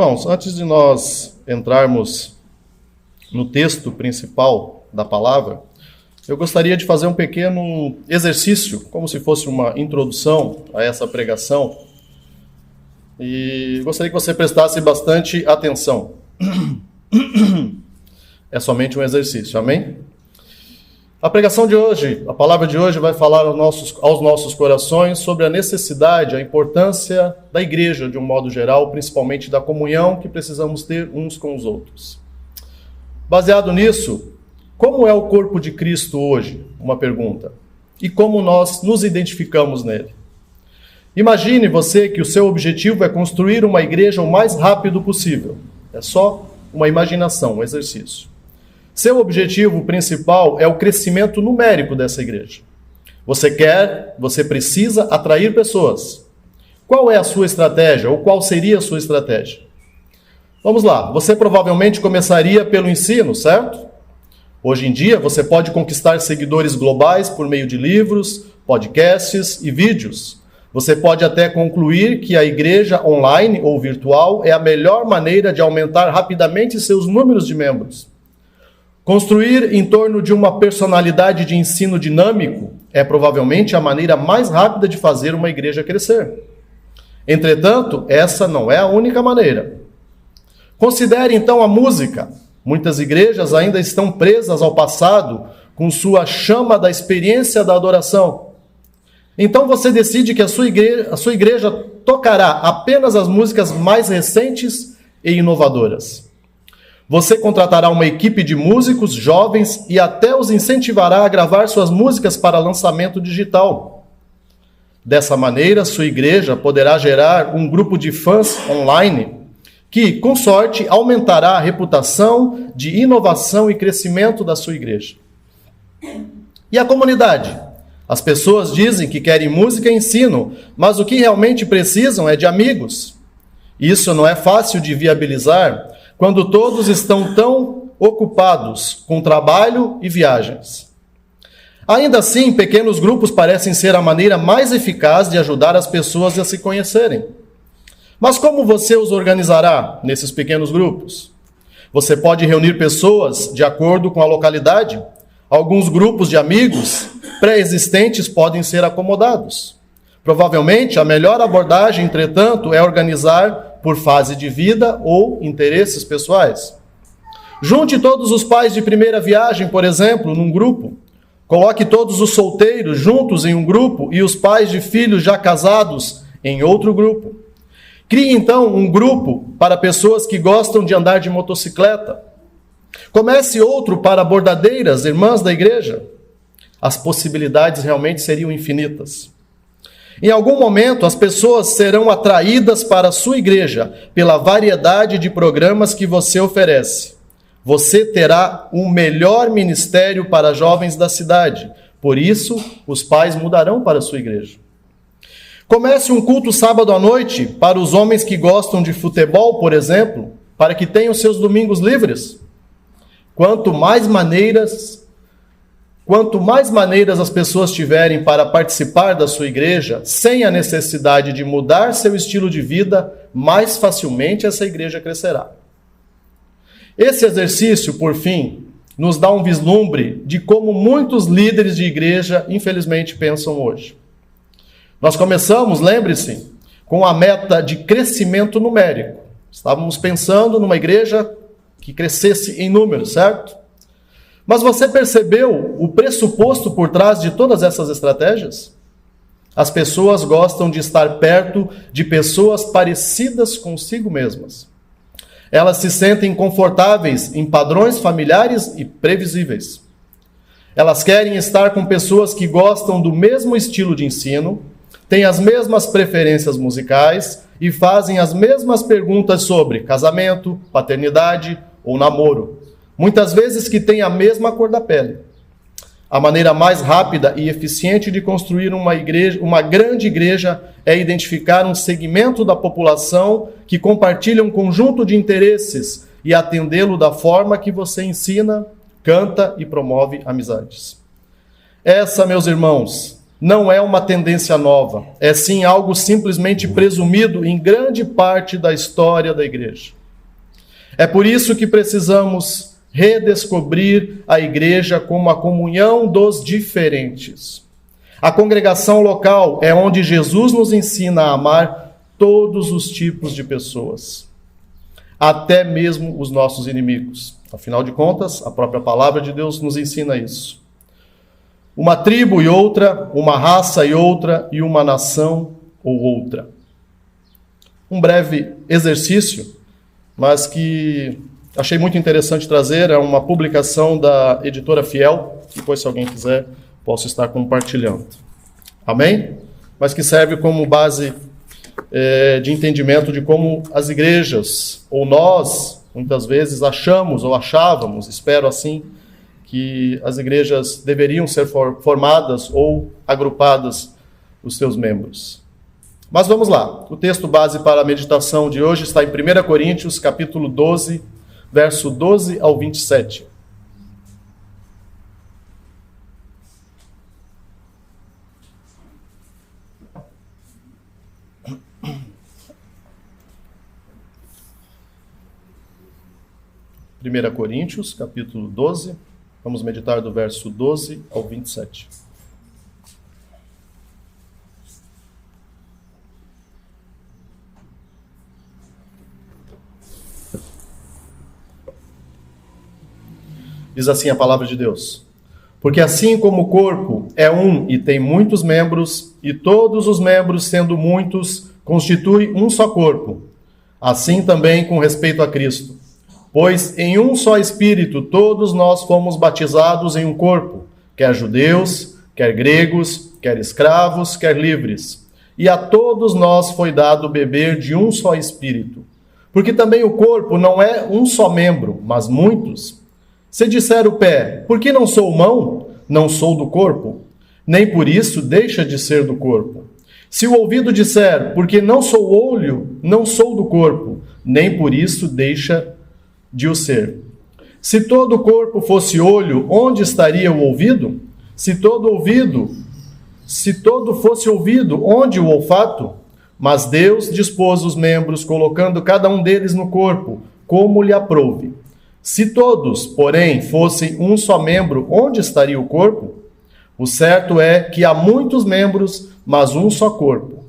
Irmãos, antes de nós entrarmos no texto principal da palavra, eu gostaria de fazer um pequeno exercício, como se fosse uma introdução a essa pregação, e gostaria que você prestasse bastante atenção. É somente um exercício, amém? A pregação de hoje, a palavra de hoje vai falar aos nossos corações sobre a necessidade, a importância da igreja de um modo geral, principalmente da comunhão que precisamos ter uns com os outros. Baseado nisso, como é o corpo de Cristo hoje? Uma pergunta. E como nós nos identificamos nele? Imagine você que o seu objetivo é construir uma igreja o mais rápido possível. É só uma imaginação, um exercício. Seu objetivo principal é o crescimento numérico dessa igreja. Você precisa atrair pessoas. Qual é a sua estratégia? Ou qual seria a sua estratégia? Vamos lá, você provavelmente começaria pelo ensino, certo? Hoje em dia, você pode conquistar seguidores globais por meio de livros, podcasts e vídeos. Você pode até concluir que a igreja online ou virtual é a melhor maneira de aumentar rapidamente seus números de membros. Construir em torno de uma personalidade de ensino dinâmico é provavelmente a maneira mais rápida de fazer uma igreja crescer. Entretanto, essa não é a única maneira. Considere então a música. Muitas igrejas ainda estão presas ao passado com sua chama da experiência da adoração. Então você decide que a sua igreja tocará apenas as músicas mais recentes e inovadoras. Você contratará uma equipe de músicos jovens e até os incentivará a gravar suas músicas para lançamento digital. Dessa maneira, sua igreja poderá gerar um grupo de fãs online que, com sorte, aumentará a reputação de inovação e crescimento da sua igreja. E a comunidade? As pessoas dizem que querem música e ensino, mas o que realmente precisam é de amigos. Isso não é fácil de viabilizar quando todos estão tão ocupados com trabalho e viagens. Ainda assim, pequenos grupos parecem ser a maneira mais eficaz de ajudar as pessoas a se conhecerem. Mas como você os organizará nesses pequenos grupos? Você pode reunir pessoas de acordo com a localidade. Alguns grupos de amigos pré-existentes podem ser acomodados. Provavelmente, a melhor abordagem, entretanto, é organizar por fase de vida ou interesses pessoais. Junte todos os pais de primeira viagem, por exemplo, num grupo. Coloque todos os solteiros juntos em um grupo e os pais de filhos já casados em outro grupo. Crie, então, um grupo para pessoas que gostam de andar de motocicleta. Comece outro para bordadeiras, irmãs da igreja. As possibilidades realmente seriam infinitas. Em algum momento, as pessoas serão atraídas para a sua igreja pela variedade de programas que você oferece. Você terá o melhor ministério para jovens da cidade. Por isso, os pais mudarão para a sua igreja. Comece um culto sábado à noite para os homens que gostam de futebol, por exemplo, para que tenham seus domingos livres. Quanto mais maneiras as pessoas tiverem para participar da sua igreja, sem a necessidade de mudar seu estilo de vida, mais facilmente essa igreja crescerá. Esse exercício, por fim, nos dá um vislumbre de como muitos líderes de igreja, infelizmente, pensam hoje. Nós começamos, lembre-se, com a meta de crescimento numérico. Estávamos pensando numa igreja que crescesse em número, certo? Mas você percebeu o pressuposto por trás de todas essas estratégias? As pessoas gostam de estar perto de pessoas parecidas consigo mesmas. Elas se sentem confortáveis em padrões familiares e previsíveis. Elas querem estar com pessoas que gostam do mesmo estilo de ensino, têm as mesmas preferências musicais e fazem as mesmas perguntas sobre casamento, paternidade ou namoro. Muitas vezes que têm a mesma cor da pele. A maneira mais rápida e eficiente de construir uma grande igreja é identificar um segmento da população que compartilha um conjunto de interesses e atendê-lo da forma que você ensina, canta e promove amizades. Essa, meus irmãos, não é uma tendência nova, é sim algo simplesmente presumido em grande parte da história da igreja. É por isso que precisamos redescobrir a igreja como a comunhão dos diferentes. A congregação local é onde Jesus nos ensina a amar todos os tipos de pessoas, até mesmo os nossos inimigos. Afinal de contas, a própria palavra de Deus nos ensina isso. Uma tribo e outra, uma raça e outra, e uma nação ou outra. Um breve exercício, mas que achei muito interessante trazer, é uma publicação da editora Fiel. Depois, se alguém quiser, posso estar compartilhando. Amém? Mas que serve como base de entendimento de como as igrejas, ou nós, muitas vezes achamos ou achávamos, espero assim, que as igrejas deveriam ser formadas ou agrupadas os seus membros. Mas vamos lá. O texto base para a meditação de hoje está em 1 Coríntios, capítulo 12, verso 12 ao 27. Primeira Coríntios, capítulo 12, vamos meditar do verso 12 ao 27. Diz assim a palavra de Deus: porque assim como o corpo é um e tem muitos membros, e todos os membros, sendo muitos, constituem um só corpo, assim também com respeito a Cristo. Pois em um só Espírito todos nós fomos batizados em um corpo, quer judeus, quer gregos, quer escravos, quer livres. E a todos nós foi dado beber de um só Espírito. Porque também o corpo não é um só membro, mas muitos. Se disser o pé, por que não sou mão? Não sou do corpo. Nem por isso deixa de ser do corpo. Se o ouvido disser, porque não sou olho, não sou do corpo. Nem por isso deixa de o ser. Se todo o corpo fosse olho, onde estaria o ouvido? Se todo fosse ouvido, onde o olfato? Mas Deus dispôs os membros, colocando cada um deles no corpo, como lhe aprouve. Se todos, porém, fossem um só membro, onde estaria o corpo? O certo é que há muitos membros, mas um só corpo.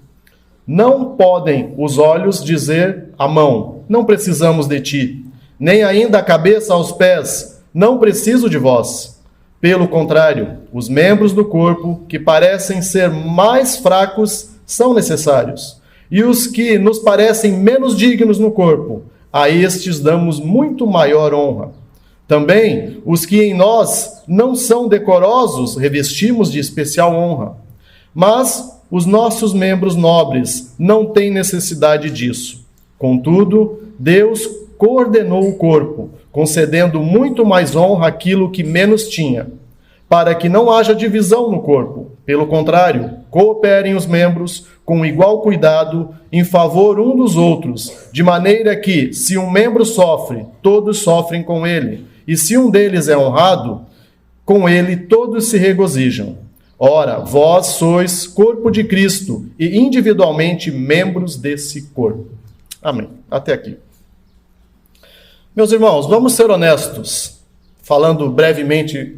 Não podem os olhos dizer à mão, não precisamos de ti, nem ainda a cabeça aos pés, não preciso de vós. Pelo contrário, os membros do corpo, que parecem ser mais fracos, são necessários. E os que nos parecem menos dignos no corpo, a estes damos muito maior honra. Também os que em nós não são decorosos, revestimos de especial honra. Mas os nossos membros nobres não têm necessidade disso. Contudo, Deus coordenou o corpo, concedendo muito mais honra àquilo que menos tinha, para que não haja divisão no corpo. Pelo contrário, cooperem os membros com igual cuidado em favor um dos outros, de maneira que, se um membro sofre, todos sofrem com ele, e se um deles é honrado, com ele todos se regozijam. Ora, vós sois corpo de Cristo e individualmente membros desse corpo. Amém. Até aqui. Meus irmãos, vamos ser honestos, falando brevemente,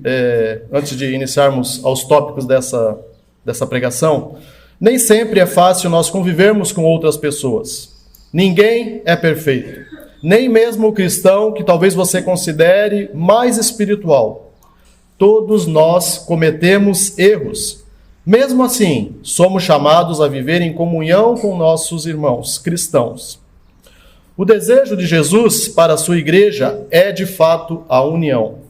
antes de iniciarmos aos tópicos dessa pregação. Nem sempre é fácil nós convivermos com outras pessoas. Ninguém é perfeito. Nem mesmo o cristão que talvez você considere mais espiritual. Todos nós cometemos erros. Mesmo assim, somos chamados a viver em comunhão com nossos irmãos cristãos. O desejo de Jesus para a sua igreja é, de fato, a união.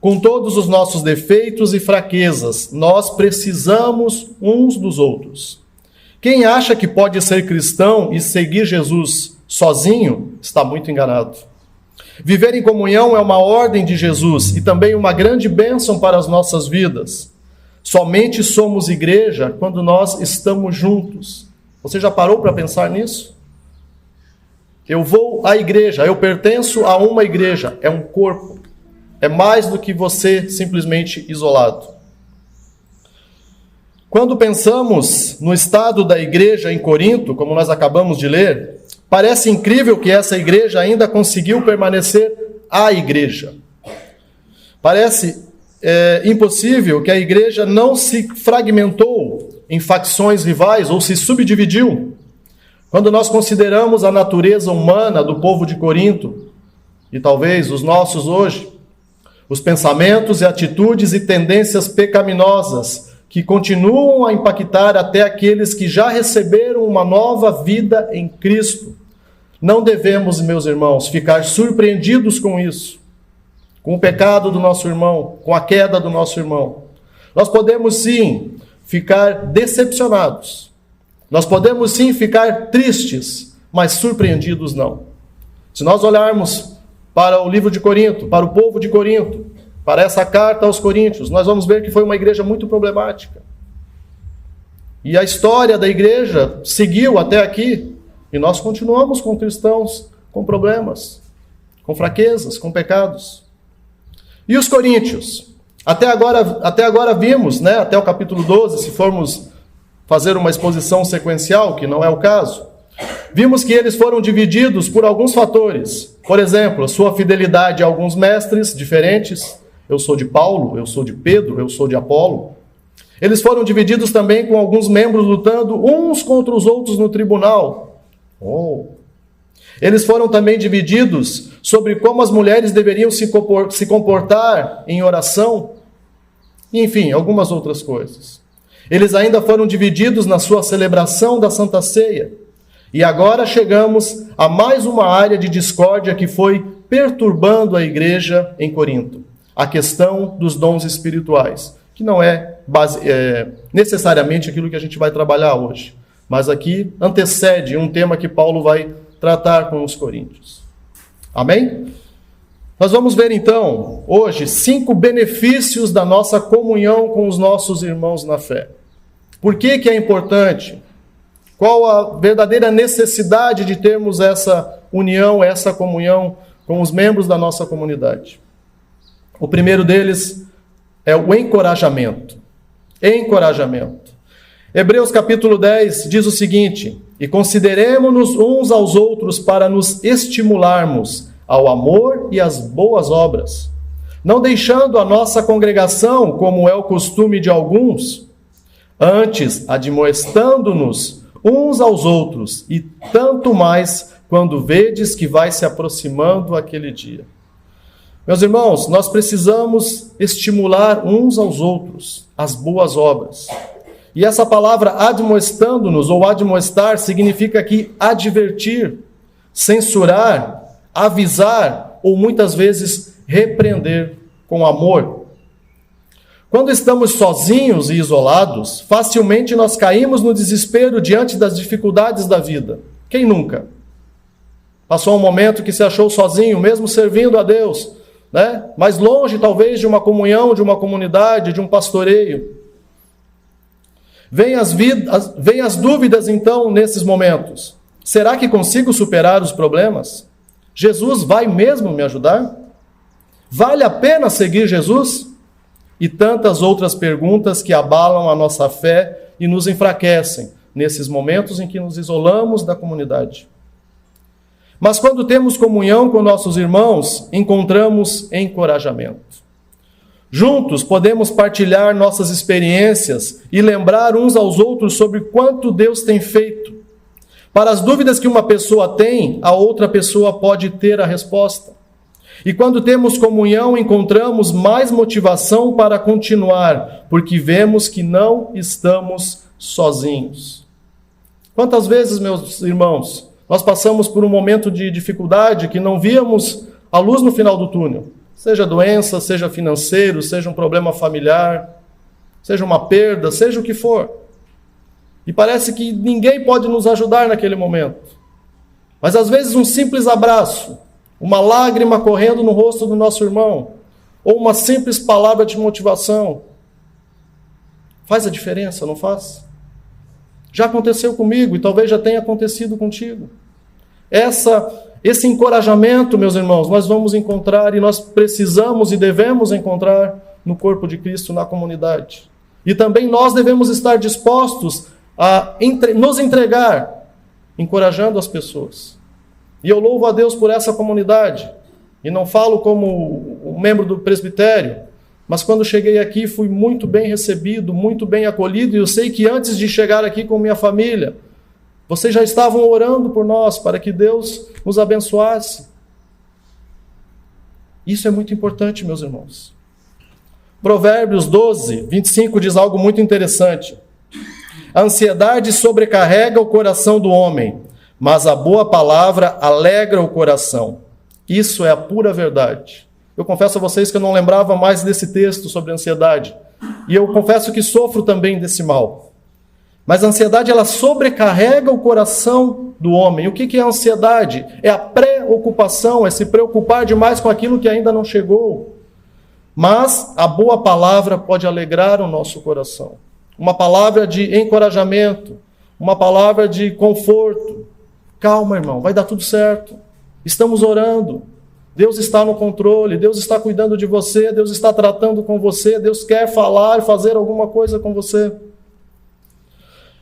Com todos os nossos defeitos e fraquezas, nós precisamos uns dos outros. Quem acha que pode ser cristão e seguir Jesus sozinho, está muito enganado. Viver em comunhão é uma ordem de Jesus e também uma grande bênção para as nossas vidas. Somente somos igreja quando nós estamos juntos. Você já parou para pensar nisso? Eu vou à igreja, eu pertenço a uma igreja, é um corpo. É mais do que você simplesmente isolado. Quando pensamos no estado da igreja em Corinto, como nós acabamos de ler, parece incrível que essa igreja ainda conseguiu permanecer a igreja. Parece impossível que a igreja não se fragmentou em facções rivais ou se subdividiu. Quando nós consideramos a natureza humana do povo de Corinto, e talvez os nossos hoje, os pensamentos e atitudes e tendências pecaminosas que continuam a impactar até aqueles que já receberam uma nova vida em Cristo, não devemos, meus irmãos, ficar surpreendidos com isso, com o pecado do nosso irmão, com a queda do nosso irmão. Nós podemos sim ficar decepcionados, nós podemos sim ficar tristes, mas surpreendidos não. Se nós olharmos para o livro de Corinto, para o povo de Corinto, para essa carta aos Coríntios, nós vamos ver que foi uma igreja muito problemática. E a história da igreja seguiu até aqui, e nós continuamos com cristãos com problemas, com fraquezas, com pecados. E os coríntios? Até agora vimos, até o capítulo 12, se formos fazer uma exposição sequencial, que não é o caso, vimos que eles foram divididos por alguns fatores. Por exemplo, a sua fidelidade a alguns mestres diferentes. Eu sou de Paulo, eu sou de Pedro, eu sou de Apolo. Eles foram divididos também com alguns membros lutando uns contra os outros no tribunal. Eles foram também divididos sobre como as mulheres deveriam se comportar em oração. Enfim, algumas outras coisas. Eles ainda foram divididos na sua celebração da Santa Ceia. E agora chegamos a mais uma área de discórdia que foi perturbando a igreja em Corinto. A questão dos dons espirituais, que não é necessariamente aquilo que a gente vai trabalhar hoje, mas aqui antecede um tema que Paulo vai tratar com os coríntios. Amém? Nós vamos ver então, hoje, 5 benefícios da nossa comunhão com os nossos irmãos na fé. Por que que é importante? Qual a verdadeira necessidade de termos essa união, essa comunhão com os membros da nossa comunidade? O primeiro deles é o encorajamento. Encorajamento. Hebreus capítulo 10 diz o seguinte: e consideremo-nos uns aos outros para nos estimularmos ao amor e às boas obras, não deixando a nossa congregação, como é o costume de alguns, antes admoestando-nos uns aos outros, e tanto mais quando vedes que vai se aproximando aquele dia. Meus irmãos, nós precisamos estimular uns aos outros as boas obras. E essa palavra admoestando-nos ou admoestar significa aqui advertir, censurar, avisar ou muitas vezes repreender com amor. Quando estamos sozinhos e isolados, facilmente nós caímos no desespero diante das dificuldades da vida. Quem nunca? Passou um momento que se achou sozinho, mesmo servindo a Deus, mais longe talvez de uma comunhão, de uma comunidade, de um pastoreio. Vêm as dúvidas então nesses momentos. Será que consigo superar os problemas? Jesus vai mesmo me ajudar? Vale a pena seguir Jesus? E tantas outras perguntas que abalam a nossa fé e nos enfraquecem nesses momentos em que nos isolamos da comunidade. Mas quando temos comunhão com nossos irmãos, encontramos encorajamento. Juntos podemos partilhar nossas experiências e lembrar uns aos outros sobre quanto Deus tem feito. Para as dúvidas que uma pessoa tem, a outra pessoa pode ter a resposta. E quando temos comunhão, encontramos mais motivação para continuar, porque vemos que não estamos sozinhos. Quantas vezes, meus irmãos, nós passamos por um momento de dificuldade que não víamos a luz no final do túnel. Seja doença, seja financeiro, seja um problema familiar, seja uma perda, seja o que for. E parece que ninguém pode nos ajudar naquele momento. Mas às vezes um simples abraço, uma lágrima correndo no rosto do nosso irmão, ou uma simples palavra de motivação, faz a diferença, não faz? Já aconteceu comigo e talvez já tenha acontecido contigo. Esse encorajamento, meus irmãos, nós vamos encontrar e nós precisamos e devemos encontrar no corpo de Cristo, na comunidade. E também nós devemos estar dispostos a nos entregar, encorajando as pessoas. E eu louvo a Deus por essa comunidade. E não falo como um membro do presbitério, mas quando cheguei aqui fui muito bem recebido, muito bem acolhido, e eu sei que antes de chegar aqui com minha família, vocês já estavam orando por nós, para que Deus nos abençoasse. Isso é muito importante, meus irmãos. Provérbios 12, 25 diz algo muito interessante. A ansiedade sobrecarrega o coração do homem, mas a boa palavra alegra o coração. Isso é a pura verdade. Eu confesso a vocês que eu não lembrava mais desse texto sobre ansiedade. E eu confesso que sofro também desse mal. Mas a ansiedade, ela sobrecarrega o coração do homem. O que é a ansiedade? É a preocupação, é se preocupar demais com aquilo que ainda não chegou. Mas a boa palavra pode alegrar o nosso coração. Uma palavra de encorajamento, uma palavra de conforto. Calma, irmão, vai dar tudo certo. Estamos orando. Deus está no controle, Deus está cuidando de você, Deus está tratando com você, Deus quer falar, fazer alguma coisa com você.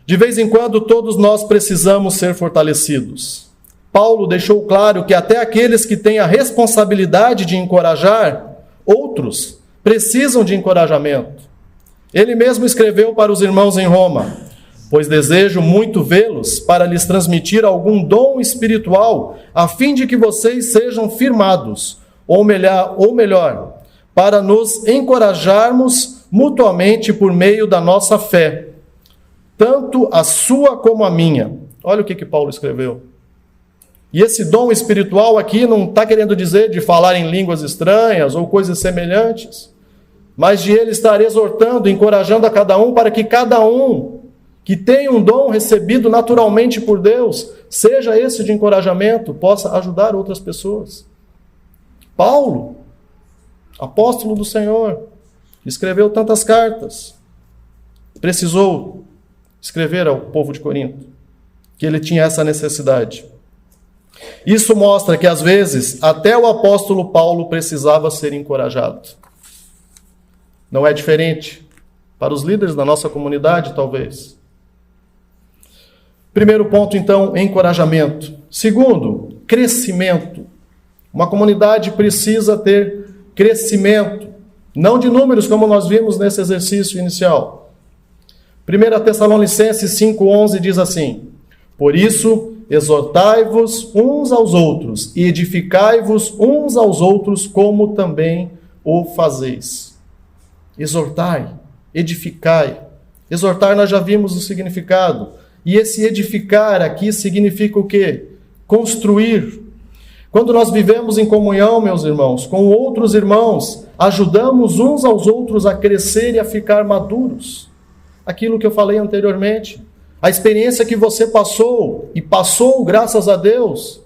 De vez em quando, todos nós precisamos ser fortalecidos. Paulo deixou claro que até aqueles que têm a responsabilidade de encorajar outros precisam de encorajamento. Ele mesmo escreveu para os irmãos em Roma: pois desejo muito vê-los para lhes transmitir algum dom espiritual, a fim de que vocês sejam firmados, ou melhor, para nos encorajarmos mutuamente por meio da nossa fé, tanto a sua como a minha. Olha o que Paulo escreveu. E esse dom espiritual aqui não está querendo dizer de falar em línguas estranhas ou coisas semelhantes, mas de ele estar exortando, encorajando a cada um para que cada um que tem um dom recebido naturalmente por Deus, seja esse de encorajamento, possa ajudar outras pessoas. Paulo, apóstolo do Senhor, escreveu tantas cartas, precisou escrever ao povo de Corinto, que ele tinha essa necessidade. Isso mostra que, às vezes, até o apóstolo Paulo precisava ser encorajado. Não é diferente para os líderes da nossa comunidade, talvez. Primeiro ponto, então, encorajamento. Segundo, crescimento. Uma comunidade precisa ter crescimento, não de números, como nós vimos nesse exercício inicial. 1 Tessalonicenses 5,11 diz assim: por isso, exortai-vos uns aos outros e edificai-vos uns aos outros, como também o fazeis. Exortai, edificai. Exortar, nós já vimos o significado. E esse edificar aqui significa o quê? Construir. Quando nós vivemos em comunhão, meus irmãos, com outros irmãos, ajudamos uns aos outros a crescer e a ficar maduros. Aquilo que eu falei anteriormente. A experiência que você passou, e passou graças a Deus,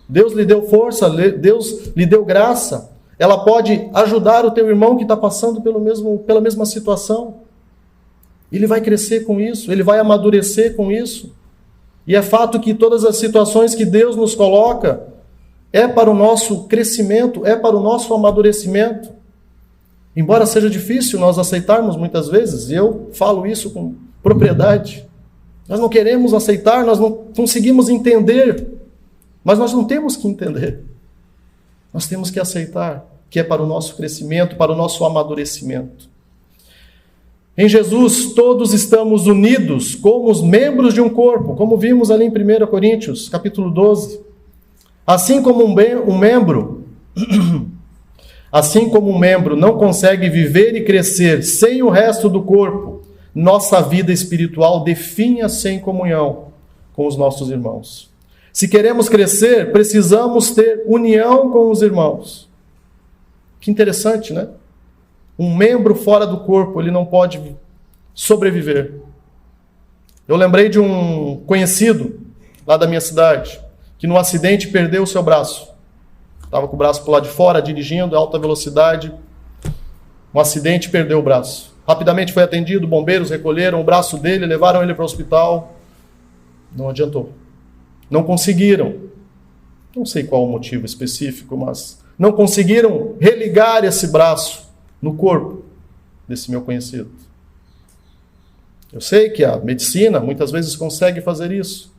Deus lhe deu força, Deus lhe deu graça, ela pode ajudar o teu irmão que está passando pela mesma situação. Ele vai crescer com isso, ele vai amadurecer com isso. E é fato que todas as situações que Deus nos coloca é para o nosso crescimento, é para o nosso amadurecimento. Embora seja difícil nós aceitarmos muitas vezes, e eu falo isso com propriedade, nós não queremos aceitar, nós não conseguimos entender, mas nós não temos que entender. Nós temos que aceitar que é para o nosso crescimento, para o nosso amadurecimento. Em Jesus, todos estamos unidos como os membros de um corpo, como vimos ali em 1 Coríntios, capítulo 12. Assim como um membro não consegue viver e crescer sem o resto do corpo, nossa vida espiritual definha-se em comunhão com os nossos irmãos. Se queremos crescer, precisamos ter união com os irmãos. Que interessante, né? Um membro fora do corpo, ele não pode sobreviver. Eu lembrei de um conhecido lá da minha cidade, que num acidente perdeu o seu braço. Estava com o braço para o lado de fora, dirigindo, alta velocidade. Um acidente, perdeu o braço. Rapidamente foi atendido, bombeiros recolheram o braço dele, levaram ele para o hospital. Não adiantou. Não conseguiram. Não sei qual o motivo específico, mas não conseguiram religar esse braço no corpo desse meu conhecido. Eu sei que a medicina muitas vezes consegue fazer isso.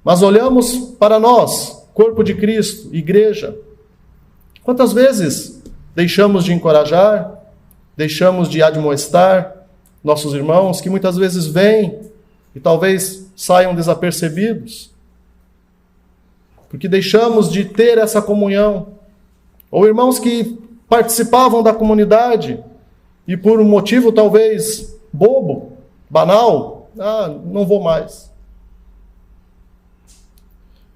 Mas olhamos para nós, corpo de Cristo, igreja. Quantas vezes deixamos de encorajar, deixamos de admoestar nossos irmãos, que muitas vezes vêm e talvez saiam desapercebidos, porque deixamos de ter essa comunhão. Ou irmãos que participavam da comunidade e por um motivo talvez bobo, banal, não vou mais.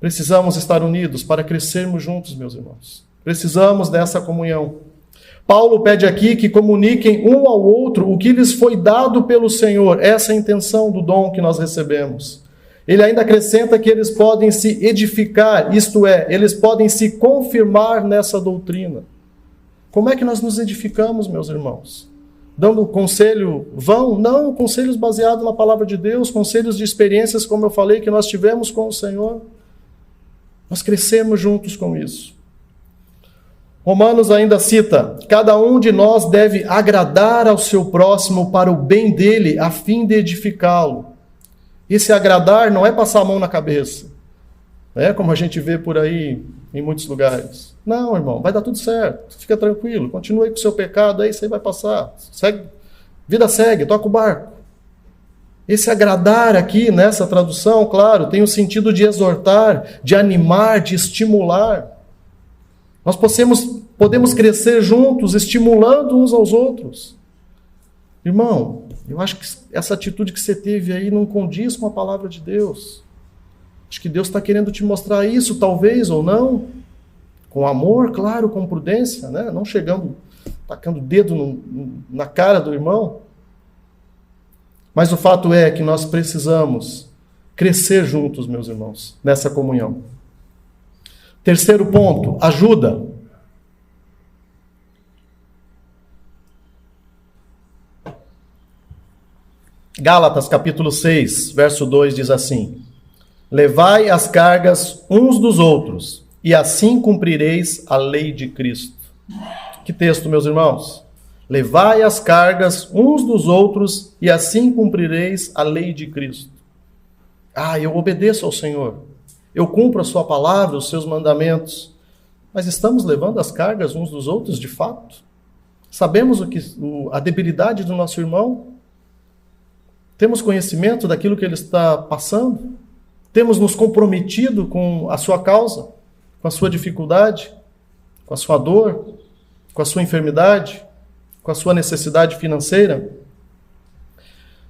Precisamos estar unidos para crescermos juntos, meus irmãos. Precisamos dessa comunhão. Paulo pede aqui que comuniquem um ao outro o que lhes foi dado pelo Senhor. Essa é a intenção do dom que nós recebemos. Ele ainda acrescenta que eles podem se edificar, isto é, eles podem se confirmar nessa doutrina. Como é que nós nos edificamos, meus irmãos? Dando conselho vão? Não, conselhos baseados na palavra de Deus, conselhos de experiências, como eu falei, que nós tivemos com o Senhor. Nós crescemos juntos com isso. Romanos ainda cita: cada um de nós deve agradar ao seu próximo para o bem dele, a fim de edificá-lo. Esse agradar não é passar a mão na cabeça, como a gente vê por aí em muitos lugares. Não, irmão, vai dar tudo certo, fica tranquilo, continue com o seu pecado, aí isso aí vai passar. Segue, vida segue, toca o barco. Esse agradar aqui, nessa tradução, claro, tem o sentido de exortar, de animar, de estimular. Nós podemos crescer juntos, estimulando uns aos outros. Irmão, eu acho que essa atitude que você teve aí não condiz com a palavra de Deus. Acho que Deus está querendo te mostrar isso, talvez ou não. Com amor, claro, com prudência, né? Não chegando, tacando o dedo na cara do irmão. Mas o fato é que nós precisamos crescer juntos, meus irmãos, nessa comunhão. Terceiro ponto, ajuda. Gálatas capítulo 6, verso 2 diz assim: levai as cargas uns dos outros, e assim cumprireis a lei de Cristo. Que texto, meus irmãos? Levai as cargas uns dos outros, e assim cumprireis a lei de Cristo. Eu obedeço ao Senhor. Eu cumpro a sua palavra, os seus mandamentos. Mas estamos levando as cargas uns dos outros de fato? Sabemos a debilidade do nosso irmão? Temos conhecimento daquilo que ele está passando? Temos nos comprometido com a sua causa, com a sua dificuldade, com a sua dor, com a sua enfermidade, com a sua necessidade financeira?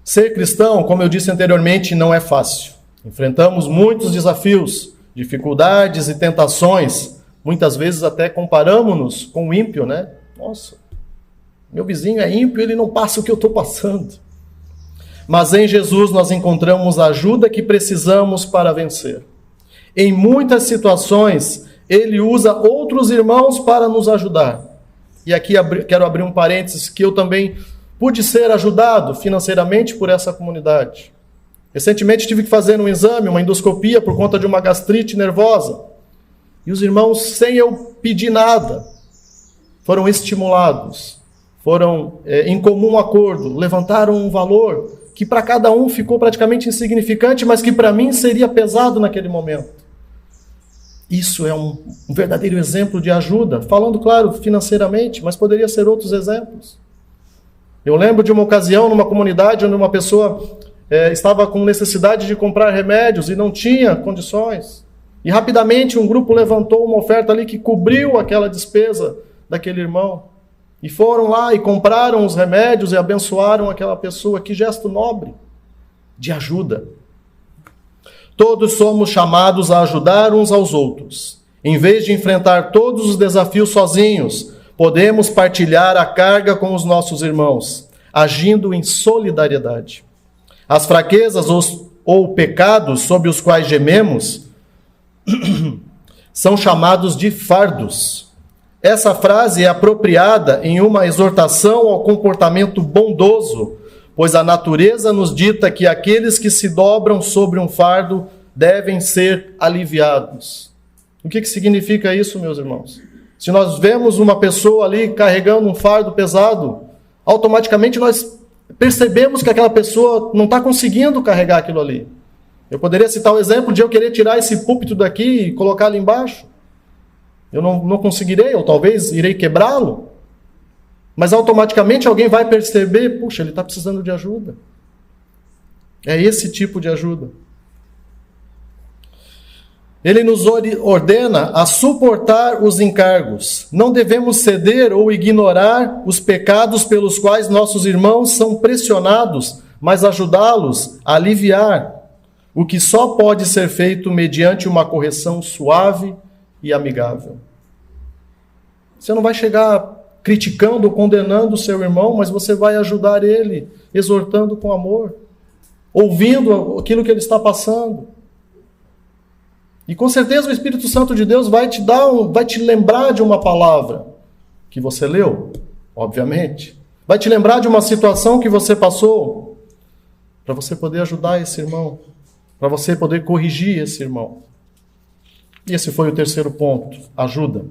Ser cristão, como eu disse anteriormente, não é fácil. Enfrentamos muitos desafios, dificuldades e tentações. Muitas vezes até comparamos-nos com o ímpio, né? Nossa, meu vizinho é ímpio, ele não passa o que eu estou passando. Mas em Jesus nós encontramos a ajuda que precisamos para vencer. Em muitas situações, Ele usa outros irmãos para nos ajudar. E aqui quero abrir um parênteses, que eu também pude ser ajudado financeiramente por essa comunidade. Recentemente tive que fazer um exame, uma endoscopia, por conta de uma gastrite nervosa. E os irmãos, sem eu pedir nada, foram estimulados, foram em comum acordo, levantaram um valor que para cada um ficou praticamente insignificante, mas que para mim seria pesado naquele momento. Isso é um verdadeiro exemplo de ajuda, falando, claro, financeiramente, mas poderia ser outros exemplos. Eu lembro de uma ocasião numa comunidade onde uma pessoa estava com necessidade de comprar remédios e não tinha condições. E rapidamente um grupo levantou uma oferta ali que cobriu aquela despesa daquele irmão. E foram lá e compraram os remédios e abençoaram aquela pessoa. Que gesto nobre de ajuda. Todos somos chamados a ajudar uns aos outros. Em vez de enfrentar todos os desafios sozinhos, podemos partilhar a carga com os nossos irmãos, agindo em solidariedade. As fraquezas ou pecados sobre os quais gememos são chamados de fardos. Essa frase é apropriada em uma exortação ao comportamento bondoso, pois a natureza nos dita que aqueles que se dobram sobre um fardo devem ser aliviados. O que significa isso, meus irmãos? Se nós vemos uma pessoa ali carregando um fardo pesado, automaticamente nós percebemos que aquela pessoa não está conseguindo carregar aquilo ali. Eu poderia citar o exemplo de eu querer tirar esse púlpito daqui e colocar ali embaixo. Eu não conseguirei, ou talvez irei quebrá-lo. Mas automaticamente alguém vai perceber, puxa, ele está precisando de ajuda. É esse tipo de ajuda. Ele nos ordena a suportar os encargos. Não devemos ceder ou ignorar os pecados pelos quais nossos irmãos são pressionados, mas ajudá-los a aliviar, o que só pode ser feito mediante uma correção suave e amigável. Você não vai chegar criticando ou condenando o seu irmão, mas você vai ajudar ele, exortando com amor, ouvindo aquilo que ele está passando. E com certeza o Espírito Santo de Deus vai te lembrar de uma palavra que você leu, obviamente. Vai te lembrar de uma situação que você passou, para você poder ajudar esse irmão, para você poder corrigir esse irmão. E esse foi o terceiro ponto, ajuda.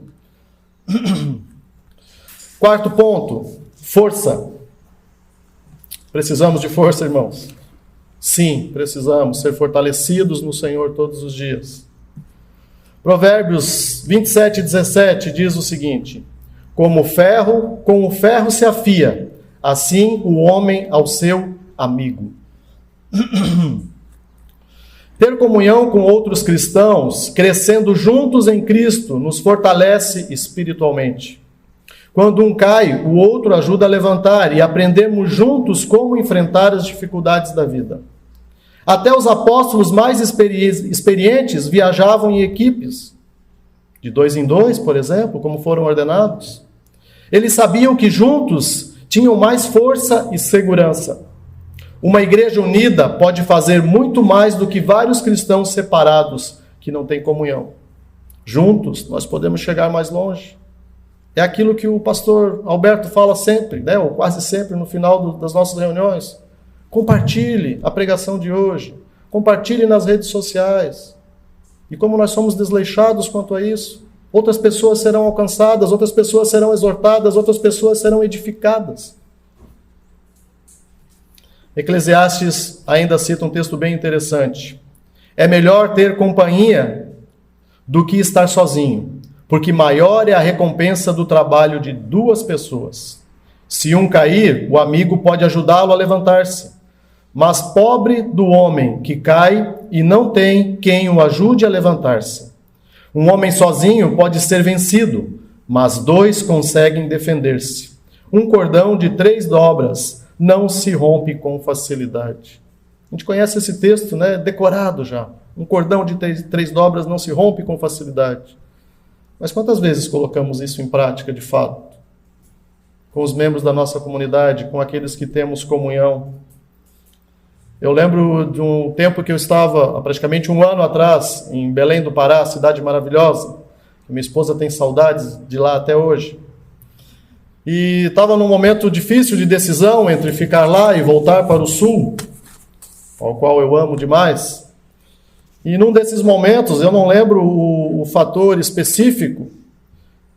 Quarto ponto, força. Precisamos de força, irmãos. Sim, precisamos ser fortalecidos no Senhor todos os dias. Provérbios 27:17 diz o seguinte: com o ferro se afia, assim o homem ao seu amigo. Ter comunhão com outros cristãos, crescendo juntos em Cristo, nos fortalece espiritualmente. Quando um cai, o outro ajuda a levantar e aprendemos juntos como enfrentar as dificuldades da vida. Até os apóstolos mais experientes viajavam em equipes, de 2 em 2, por exemplo, como foram ordenados. Eles sabiam que juntos tinham mais força e segurança. Uma igreja unida pode fazer muito mais do que vários cristãos separados que não têm comunhão. Juntos, nós podemos chegar mais longe. É aquilo que o pastor Alberto fala sempre, né, ou quase sempre no final das nossas reuniões. Compartilhe a pregação de hoje. Compartilhe nas redes sociais. E como nós somos desleixados quanto a isso, outras pessoas serão alcançadas, outras pessoas serão exortadas, outras pessoas serão edificadas. Eclesiastes ainda cita um texto bem interessante. É melhor ter companhia do que estar sozinho, porque maior é a recompensa do trabalho de 2 pessoas. Se um cair, o amigo pode ajudá-lo a levantar-se. Mas pobre do homem que cai e não tem quem o ajude a levantar-se. Um homem sozinho pode ser vencido, mas 2 conseguem defender-se. Um cordão de 3 dobras não se rompe com facilidade. A gente conhece esse texto, né? Decorado já. Um cordão de 3 dobras não se rompe com facilidade. Mas quantas vezes colocamos isso em prática, de fato? Com os membros da nossa comunidade, com aqueles que temos comunhão. Eu lembro de um tempo que eu estava, há praticamente 1 ano atrás, em Belém do Pará, cidade maravilhosa. Minha esposa tem saudades de lá até hoje. E estava num momento difícil de decisão entre ficar lá e voltar para o sul, ao qual eu amo demais. E num desses momentos, eu não lembro o fator específico,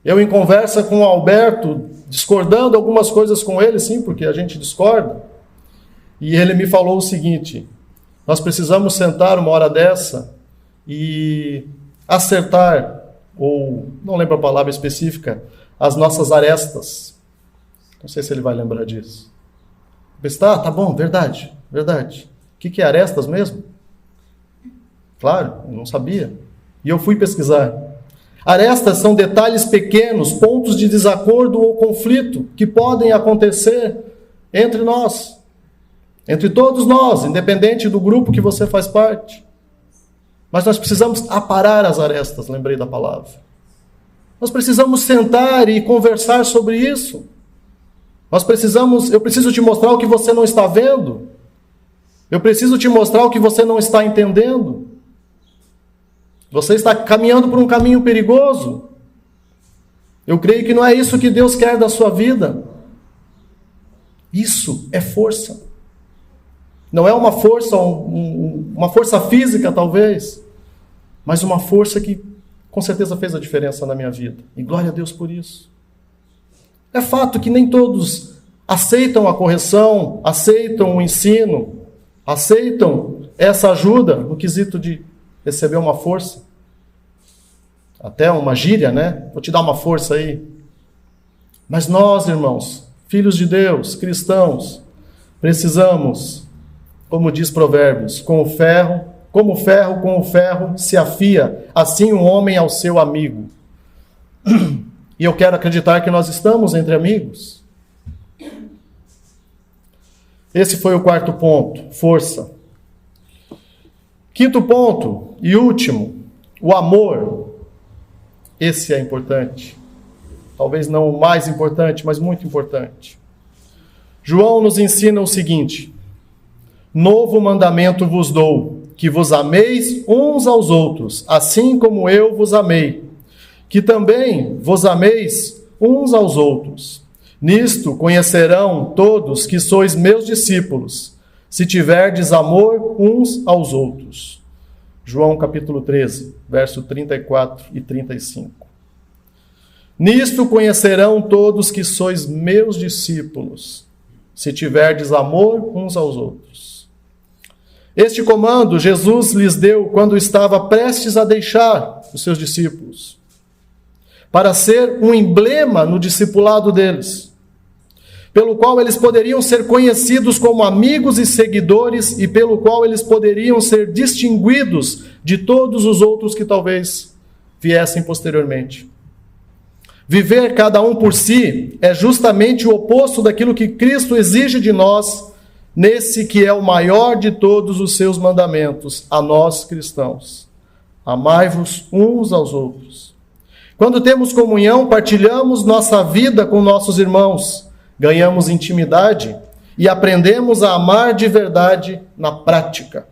eu em conversa com o Alberto, discordando algumas coisas com ele, sim, porque a gente discorda, e ele me falou o seguinte: nós precisamos sentar uma hora dessa e acertar, ou não lembro a palavra específica, as nossas arestas. Não sei se ele vai lembrar disso. Eu pensei, tá bom, verdade. O que é arestas mesmo? Claro, eu não sabia. E eu fui pesquisar. Arestas são detalhes pequenos, pontos de desacordo ou conflito que podem acontecer entre nós. Entre todos nós, independente do grupo que você faz parte. Mas nós precisamos aparar as arestas, lembrei da palavra. Nós precisamos sentar e conversar sobre isso. Eu preciso te mostrar o que você não está vendo. Eu preciso te mostrar o que você não está entendendo. Você está caminhando por um caminho perigoso. Eu creio que não é isso que Deus quer da sua vida. Isso é força. Não é uma força, uma força física talvez, mas uma força que com certeza fez a diferença na minha vida. E glória a Deus por isso. É fato que nem todos aceitam a correção, aceitam o ensino, aceitam essa ajuda no quesito de receber uma força. Até uma gíria, né? Vou te dar uma força aí. Mas nós, irmãos, filhos de Deus, cristãos, precisamos, como diz Provérbios, como o ferro com o ferro se afia, assim um homem ao seu amigo. E eu quero acreditar que nós estamos entre amigos. Esse foi o quarto ponto, força. Quinto ponto e último, o amor. Esse é importante. Talvez não o mais importante, mas muito importante. João nos ensina o seguinte: novo mandamento vos dou, que vos ameis uns aos outros, assim como eu vos amei, que também vos ameis uns aos outros. Nisto conhecerão todos que sois meus discípulos, se tiverdes amor uns aos outros. João capítulo 13, verso 34 e 35. Nisto conhecerão todos que sois meus discípulos, se tiverdes amor uns aos outros. Este comando Jesus lhes deu quando estava prestes a deixar os seus discípulos, para ser um emblema no discipulado deles, pelo qual eles poderiam ser conhecidos como amigos e seguidores e pelo qual eles poderiam ser distinguidos de todos os outros que talvez viessem posteriormente. Viver cada um por si é justamente o oposto daquilo que Cristo exige de nós, nesse que é o maior de todos os seus mandamentos, a nós cristãos. Amai-vos uns aos outros. Quando temos comunhão, partilhamos nossa vida com nossos irmãos, ganhamos intimidade e aprendemos a amar de verdade na prática.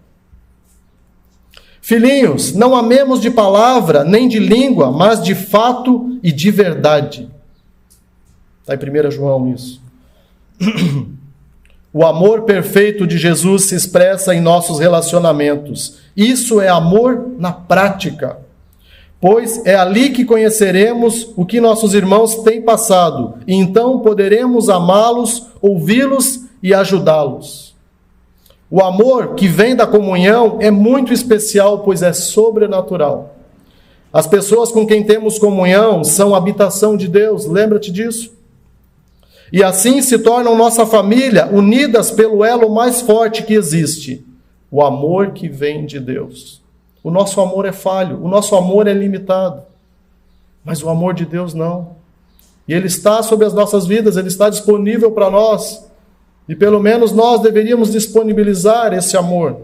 Filhinhos, não amemos de palavra nem de língua, mas de fato e de verdade. Está em 1 João isso. O amor perfeito de Jesus se expressa em nossos relacionamentos. Isso é amor na prática. Pois é ali que conheceremos o que nossos irmãos têm passado, e então poderemos amá-los, ouvi-los e ajudá-los. O amor que vem da comunhão é muito especial, pois é sobrenatural. As pessoas com quem temos comunhão são habitação de Deus, lembra-te disso? E assim se tornam nossa família, unidas pelo elo mais forte que existe, o amor que vem de Deus. O nosso amor é falho, o nosso amor é limitado, mas o amor de Deus não. E Ele está sobre as nossas vidas, Ele está disponível para nós, e pelo menos nós deveríamos disponibilizar esse amor.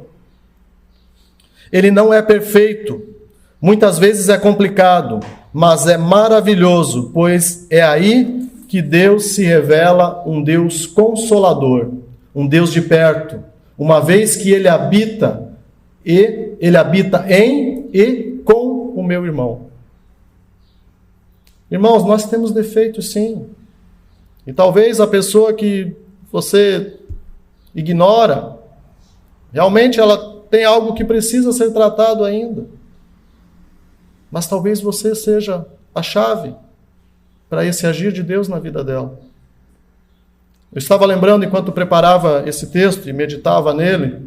Ele não é perfeito, muitas vezes é complicado, mas é maravilhoso, pois é aí que Deus se revela um Deus consolador, um Deus de perto, uma vez que Ele habita em e com o meu irmão. Irmãos, nós temos defeitos sim, e talvez a pessoa que você ignora, realmente ela tem algo que precisa ser tratado ainda. Mas talvez você seja a chave para esse agir de Deus na vida dela. Eu estava lembrando, enquanto preparava esse texto e meditava nele,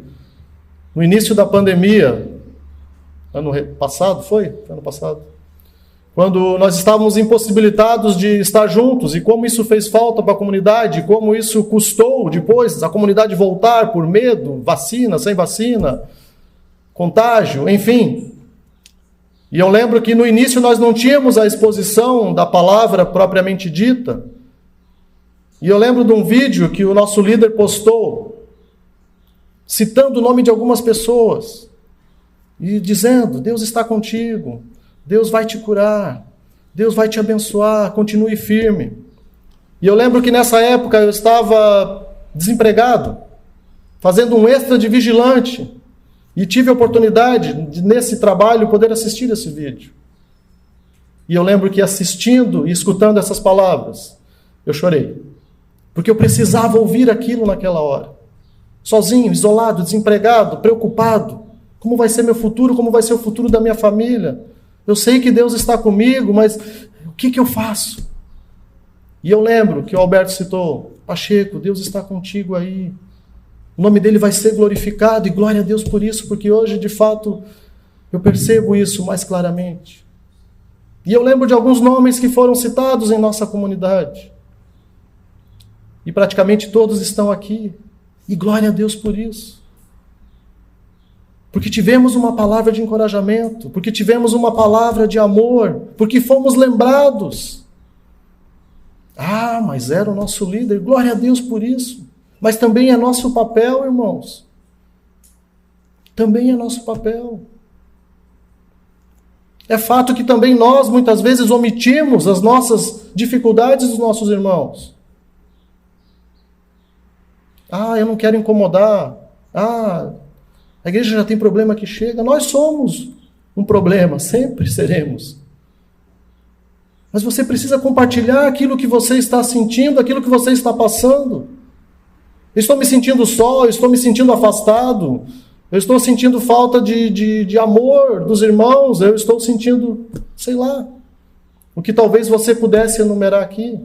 no início da pandemia, ano passado, foi? Ano passado. Quando nós estávamos impossibilitados de estar juntos, e como isso fez falta para a comunidade, como isso custou depois a comunidade voltar por medo, vacina, sem vacina, contágio, enfim. E eu lembro que no início nós não tínhamos a exposição da palavra propriamente dita. E eu lembro de um vídeo que o nosso líder postou, citando o nome de algumas pessoas, e dizendo: Deus está contigo, Deus vai te curar, Deus vai te abençoar, continue firme. E eu lembro que nessa época eu estava desempregado, fazendo um extra de vigilante, e tive a oportunidade de, nesse trabalho, poder assistir esse vídeo. E eu lembro que assistindo e escutando essas palavras, eu chorei, porque eu precisava ouvir aquilo naquela hora. Sozinho, isolado, desempregado, preocupado. Como vai ser meu futuro? Como vai ser o futuro da minha família? Eu sei que Deus está comigo, mas o que eu faço? E eu lembro que o Alberto citou, Pacheco, Deus está contigo aí. O nome dele vai ser glorificado e glória a Deus por isso, porque hoje, de fato, eu percebo isso mais claramente. E eu lembro de alguns nomes que foram citados em nossa comunidade. E praticamente todos estão aqui. E glória a Deus por isso. Porque tivemos uma palavra de encorajamento, porque tivemos uma palavra de amor, porque fomos lembrados. Ah, mas era o nosso líder, glória a Deus por isso. Mas também é nosso papel, irmãos. Também é nosso papel. É fato que também nós, muitas vezes, omitimos as nossas dificuldades dos nossos irmãos. Ah, eu não quero incomodar. Ah, a igreja já tem problema que chega. Nós somos um problema, sempre seremos. Mas você precisa compartilhar aquilo que você está sentindo, aquilo que você está passando. Eu estou me sentindo só, eu estou me sentindo afastado, eu estou sentindo falta de amor dos irmãos, eu estou sentindo, sei lá, o que talvez você pudesse enumerar aqui.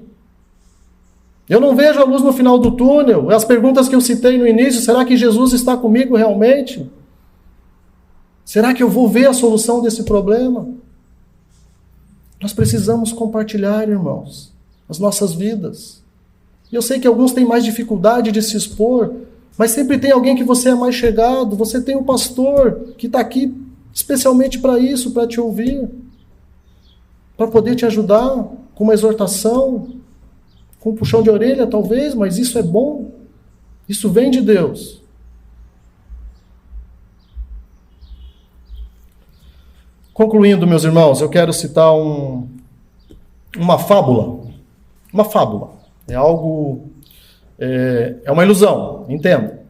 Eu não vejo a luz no final do túnel. As perguntas que eu citei no início, será que Jesus está comigo realmente? Será que eu vou ver a solução desse problema? Nós precisamos compartilhar, irmãos, as nossas vidas. E eu sei que alguns têm mais dificuldade de se expor, mas sempre tem alguém que você é mais chegado. Você tem um pastor que está aqui especialmente para isso, para te ouvir, para poder te ajudar com uma exortação, com um puxão de orelha talvez, mas isso é bom. Isso vem de Deus. Concluindo, meus irmãos, eu quero citar uma fábula. Uma fábula. É algo... É uma ilusão, entenda.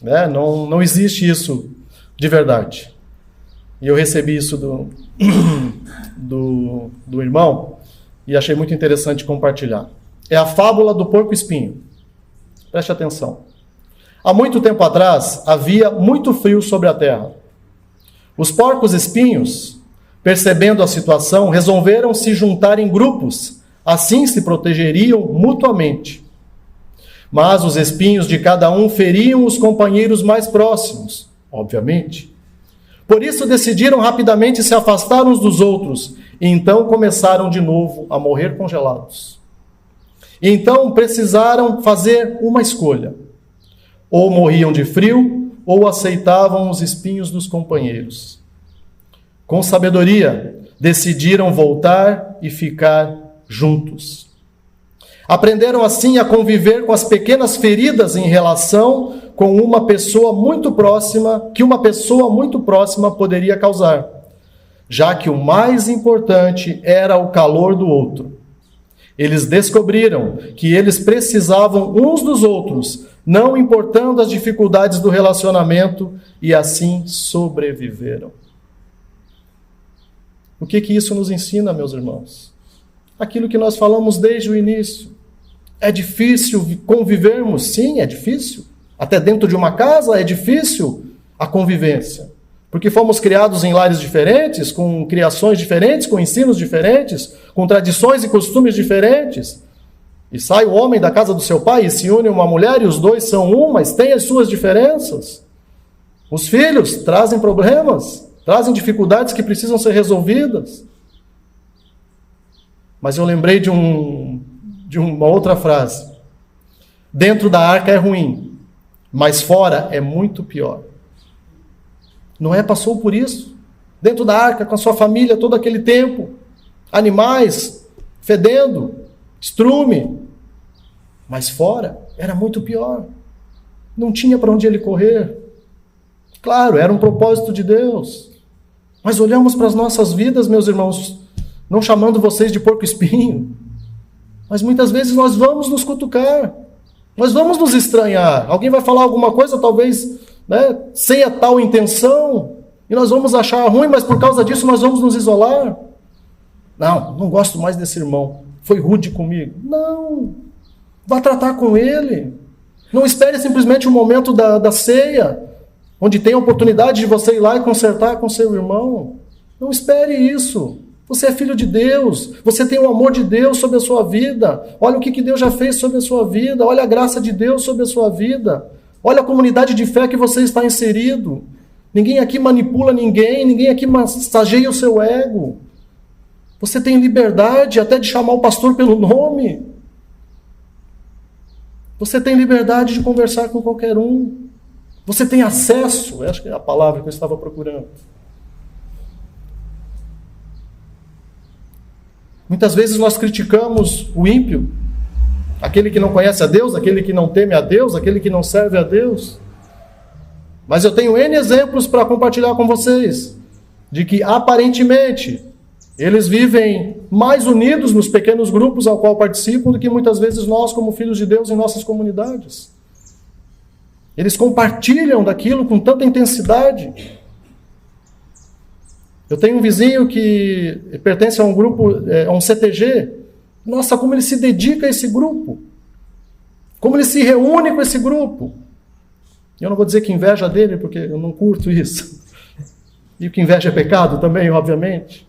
Né? Não existe isso de verdade. E eu recebi isso do irmão e achei muito interessante compartilhar. É a fábula do porco-espinho. Preste atenção. Há muito tempo atrás, havia muito frio sobre a terra. Os porcos-espinhos, percebendo a situação, resolveram se juntar em grupos, assim se protegeriam mutuamente. Mas os espinhos de cada um feriam os companheiros mais próximos, obviamente. Por isso decidiram rapidamente se afastar uns dos outros, e então começaram de novo a morrer congelados. Então precisaram fazer uma escolha. Ou morriam de frio, ou aceitavam os espinhos dos companheiros. Com sabedoria, decidiram voltar e ficar juntos. Aprenderam assim a conviver com as pequenas feridas em relação com uma pessoa muito próxima, que uma pessoa muito próxima poderia causar, já que o mais importante era o calor do outro. Eles descobriram que eles precisavam uns dos outros, não importando as dificuldades do relacionamento, e assim sobreviveram. O que isso nos ensina, meus irmãos? Aquilo que nós falamos desde o início. É difícil convivermos? Sim, é difícil. Até dentro de uma casa é difícil a convivência. Porque fomos criados em lares diferentes, com criações diferentes, com ensinos diferentes, com tradições e costumes diferentes. E sai o homem da casa do seu pai e se une a uma mulher, e os dois são um, mas têm as suas diferenças. Os filhos trazem problemas, trazem dificuldades que precisam ser resolvidas. Mas eu lembrei de uma outra frase. Dentro da arca é ruim, mas fora é muito pior. Noé passou por isso. Dentro da arca, com a sua família, todo aquele tempo. Animais, fedendo, estrume. Mas fora era muito pior. Não tinha para onde ele correr. Claro, era um propósito de Deus. Mas olhamos para as nossas vidas, meus irmãos, não chamando vocês de porco-espinho, mas muitas vezes nós vamos nos cutucar, nós vamos nos estranhar. Alguém vai falar alguma coisa, talvez, sem a tal intenção, e nós vamos achar ruim, mas por causa disso nós vamos nos isolar. Não gosto mais desse irmão, foi rude comigo. Não, vá tratar com ele. Não espere simplesmente o momento da ceia, onde tem a oportunidade de você ir lá e consertar com seu irmão. Não espere isso. Você é filho de Deus, você tem o amor de Deus sobre a sua vida. Olha o que Deus já fez sobre a sua vida, olha a graça de Deus sobre a sua vida. Olha a comunidade de fé que você está inserido. Ninguém aqui manipula ninguém aqui massageia o seu ego. Você tem liberdade até de chamar o pastor pelo nome. Você tem liberdade de conversar com qualquer um. Você tem acesso, acho que é a palavra que eu estava procurando. Muitas vezes nós criticamos o ímpio, aquele que não conhece a Deus, aquele que não teme a Deus, aquele que não serve a Deus. Mas eu tenho N exemplos para compartilhar com vocês, de que aparentemente eles vivem mais unidos nos pequenos grupos ao qual participam do que muitas vezes nós, como filhos de Deus, em nossas comunidades. Eles compartilham daquilo com tanta intensidade. Eu tenho um vizinho que pertence a um grupo, a um CTG. Nossa, como ele se dedica a esse grupo. Como ele se reúne com esse grupo. Eu não vou dizer que inveja dele, porque eu não curto isso. E que inveja é pecado também, obviamente.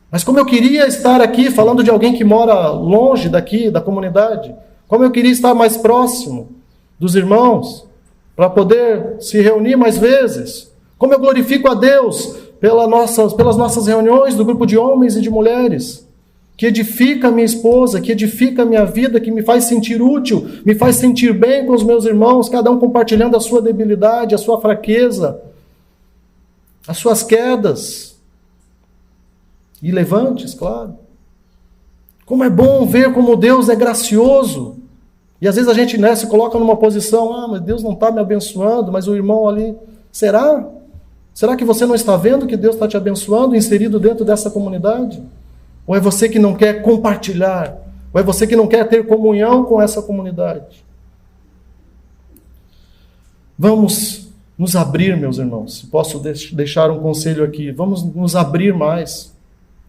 Mas como eu queria estar aqui falando de alguém que mora longe daqui, da comunidade. Como eu queria estar mais próximo dos irmãos, para poder se reunir mais vezes. Como eu glorifico a Deus pelas nossas reuniões do grupo de homens e de mulheres, que edifica a minha esposa, que edifica a minha vida, que me faz sentir útil, me faz sentir bem com os meus irmãos, cada um compartilhando a sua debilidade, a sua fraqueza, as suas quedas e levantes, claro. Como é bom ver como Deus é gracioso. E às vezes a gente se coloca numa posição, mas Deus não está me abençoando, mas o irmão ali, será? Será que você não está vendo que Deus está te abençoando, inserido dentro dessa comunidade? Ou é você que não quer compartilhar? Ou é você que não quer ter comunhão com essa comunidade? Vamos nos abrir, meus irmãos. Se posso deixar um conselho aqui. Vamos nos abrir mais.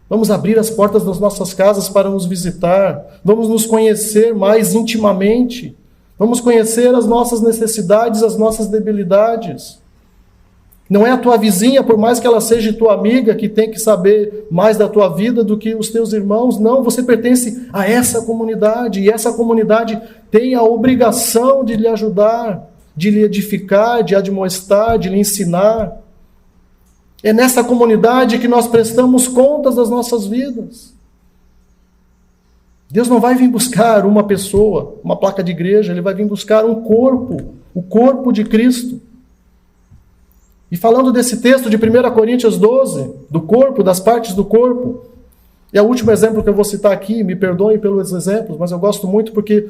Vamos abrir as portas das nossas casas para nos visitar. Vamos nos conhecer mais intimamente. Vamos conhecer as nossas necessidades, as nossas debilidades. Não é a tua vizinha, por mais que ela seja tua amiga, que tem que saber mais da tua vida do que os teus irmãos. Não, você pertence a essa comunidade. E essa comunidade tem a obrigação de lhe ajudar, de lhe edificar, de admoestar, de lhe ensinar. É nessa comunidade que nós prestamos contas das nossas vidas. Deus não vai vir buscar uma pessoa, uma placa de igreja, Ele vai vir buscar um corpo, o corpo de Cristo. E falando desse texto de 1 Coríntios 12, do corpo, das partes do corpo, é o último exemplo que eu vou citar aqui, me perdoem pelos exemplos, mas eu gosto muito porque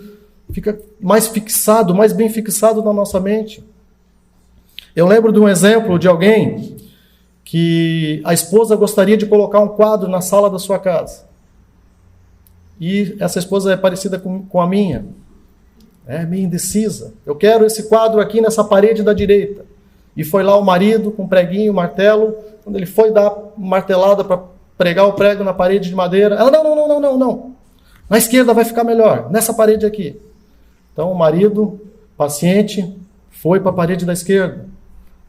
fica mais fixado, mais bem fixado na nossa mente. Eu lembro de um exemplo de alguém que a esposa gostaria de colocar um quadro na sala da sua casa. E essa esposa é parecida com a minha. É meio indecisa. Eu quero esse quadro aqui nessa parede da direita. E foi lá o marido com preguinho, martelo. Quando ele foi dar martelada para pregar o prego na parede de madeira, ela, não. Na esquerda vai ficar melhor, nessa parede aqui. Então o marido, paciente, foi para a parede da esquerda.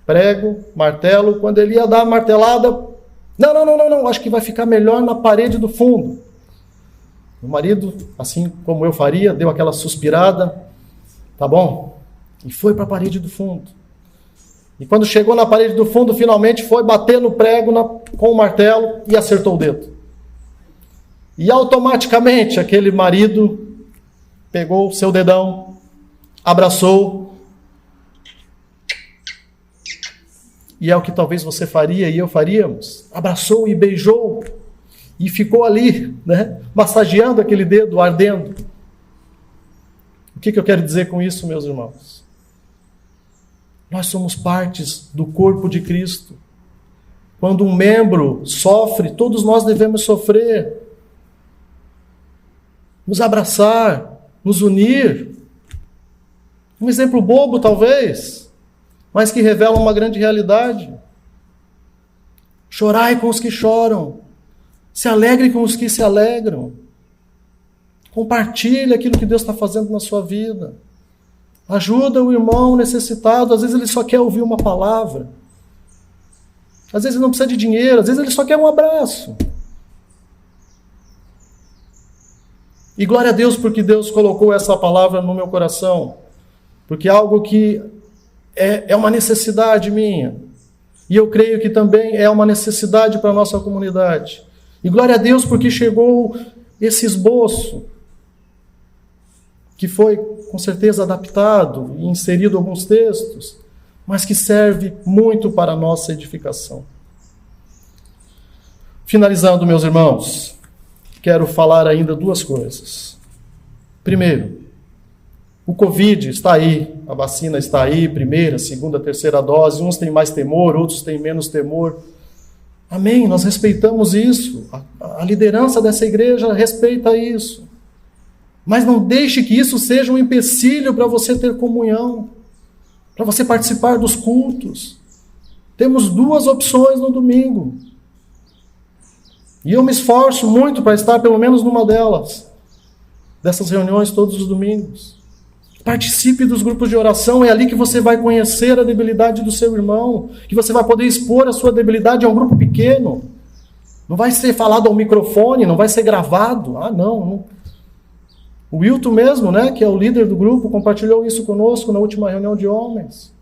Prego, martelo, quando ele ia dar a martelada, não, acho que vai ficar melhor na parede do fundo. O marido, assim como eu faria, deu aquela suspirada, tá bom, e foi para a parede do fundo. E quando chegou na parede do fundo, finalmente foi bater no prego com o martelo e acertou o dedo. E automaticamente aquele marido pegou o seu dedão, abraçou. E é o que talvez você faria e eu faríamos. Abraçou e beijou. E ficou ali, massageando aquele dedo, ardendo. O que eu quero dizer com isso, meus irmãos? Nós somos partes do corpo de Cristo. Quando um membro sofre, todos nós devemos sofrer. Nos abraçar, nos unir. Um exemplo bobo, talvez, mas que revela uma grande realidade. Chorai com os que choram. Se alegre com os que se alegram. Compartilhe aquilo que Deus está fazendo na sua vida. Ajuda o irmão necessitado. Às vezes ele só quer ouvir uma palavra. Às vezes ele não precisa de dinheiro, às vezes ele só quer um abraço. E glória a Deus porque Deus colocou essa palavra no meu coração. Porque é algo que é uma necessidade minha. E eu creio que também é uma necessidade para a nossa comunidade. E glória a Deus porque chegou esse esboço, que foi com certeza adaptado e inserido alguns textos, mas que serve muito para a nossa edificação. Finalizando, meus irmãos, quero falar ainda duas coisas. Primeiro, o Covid está aí, a vacina está aí, primeira, segunda, terceira dose, uns têm mais temor, outros têm menos temor. Amém, nós respeitamos isso, a liderança dessa igreja respeita isso. Mas não deixe que isso seja um empecilho para você ter comunhão, para você participar dos cultos. Temos duas opções no domingo. E eu me esforço muito para estar pelo menos numa delas, dessas reuniões todos os domingos. Participe dos grupos de oração, é ali que você vai conhecer a debilidade do seu irmão, que você vai poder expor a sua debilidade a um grupo pequeno. Não vai ser falado ao microfone, não vai ser gravado. Não. O Wilton mesmo, né, que é o líder do grupo, compartilhou isso conosco na última reunião de homens.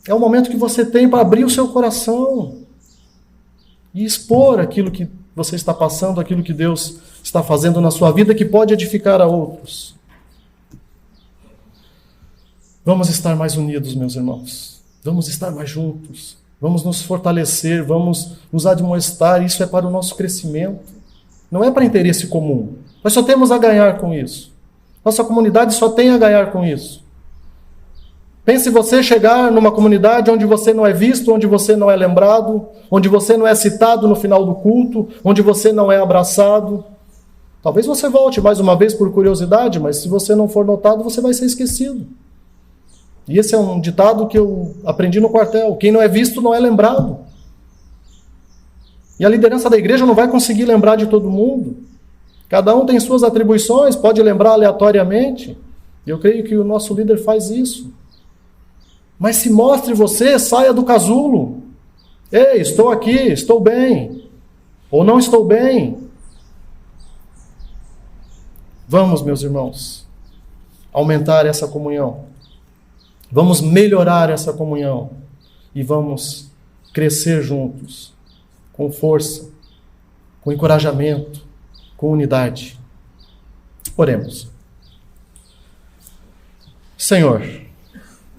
É o momento que você tem para abrir o seu coração e expor aquilo que você está passando, aquilo que Deus está fazendo na sua vida, que pode edificar a outros. Vamos estar mais unidos, meus irmãos. Vamos estar mais juntos. Vamos nos fortalecer, vamos nos admoestar. Isso é para o nosso crescimento. Não é para interesse comum. Nós só temos a ganhar com isso. Nossa comunidade só tem a ganhar com isso. Pense você chegar numa comunidade onde você não é visto, onde você não é lembrado, onde você não é citado no final do culto, onde você não é abraçado. Talvez você volte mais uma vez por curiosidade, mas se você não for notado, você vai ser esquecido. E esse é um ditado que eu aprendi no quartel. Quem não é visto não é lembrado. E a liderança da igreja não vai conseguir lembrar de todo mundo. Cada um tem suas atribuições, pode lembrar aleatoriamente. E eu creio que o nosso líder faz isso. Mas se mostre você, saia do casulo. Ei, estou aqui, estou bem. Ou não estou bem. Vamos, meus irmãos, aumentar essa comunhão. Vamos melhorar essa comunhão. E vamos crescer juntos. Com força, com encorajamento, com unidade. Oremos. Senhor,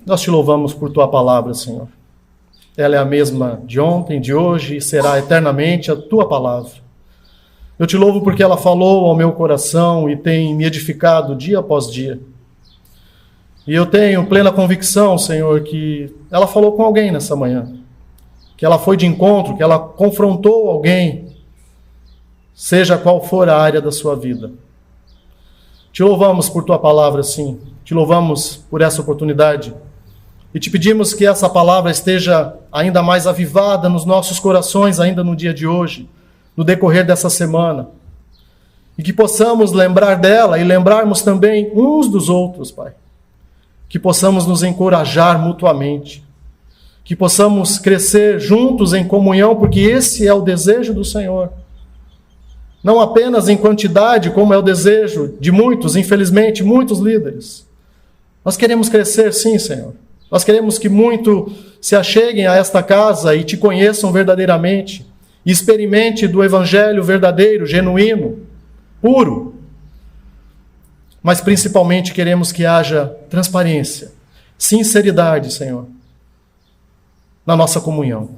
nós te louvamos por tua palavra, Senhor. Ela é a mesma de ontem, de hoje e será eternamente a tua palavra. Eu te louvo porque ela falou ao meu coração e tem me edificado dia após dia. E eu tenho plena convicção, Senhor, que ela falou com alguém nessa manhã. Que ela foi de encontro, que ela confrontou alguém, seja qual for a área da sua vida. Te louvamos por tua palavra, sim. Te louvamos por essa oportunidade. E te pedimos que essa palavra esteja ainda mais avivada nos nossos corações, ainda no dia de hoje, no decorrer dessa semana. E que possamos lembrar dela e lembrarmos também uns dos outros, Pai. Que possamos nos encorajar mutuamente. Que possamos crescer juntos em comunhão, porque esse é o desejo do Senhor. Não apenas em quantidade, como é o desejo de muitos, infelizmente, muitos líderes. Nós queremos crescer sim, Senhor. Nós queremos que muito se acheguem a esta casa e te conheçam verdadeiramente. E experimente do evangelho verdadeiro, genuíno, puro. Mas principalmente queremos que haja transparência, sinceridade, Senhor, na nossa comunhão.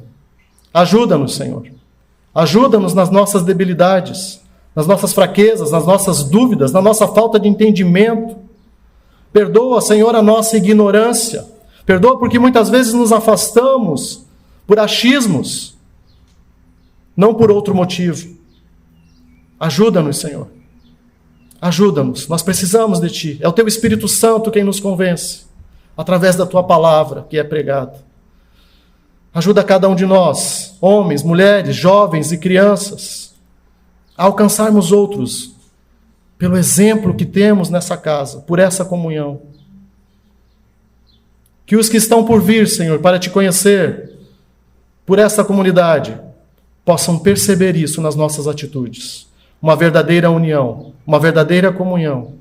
Ajuda-nos, Senhor. Ajuda-nos nas nossas debilidades, nas nossas fraquezas, nas nossas dúvidas, na nossa falta de entendimento. Perdoa, Senhor, a nossa ignorância. Perdoa porque muitas vezes nos afastamos por achismos, não por outro motivo. Ajuda-nos, Senhor. Ajuda-nos. Nós precisamos de Ti. É o Teu Espírito Santo quem nos convence, através da Tua palavra que é pregada. Ajuda cada um de nós, homens, mulheres, jovens e crianças, a alcançarmos outros pelo exemplo que temos nessa casa, por essa comunhão. Que os que estão por vir, Senhor, para Te conhecer, por essa comunidade, possam perceber isso nas nossas atitudes. Uma verdadeira união, uma verdadeira comunhão.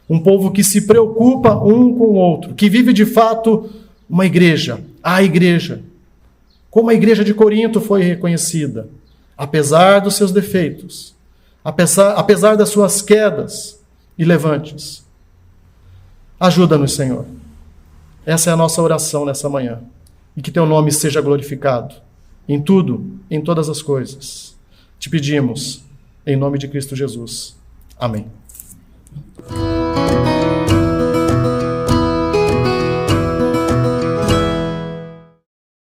Um povo que se preocupa um com o outro, que vive de fato uma igreja, a igreja. Como a igreja de Corinto foi reconhecida, apesar dos seus defeitos, apesar das suas quedas e levantes. Ajuda-nos, Senhor. Essa é a nossa oração nessa manhã. E que teu nome seja glorificado em tudo, em todas as coisas. Te pedimos, em nome de Cristo Jesus. Amém.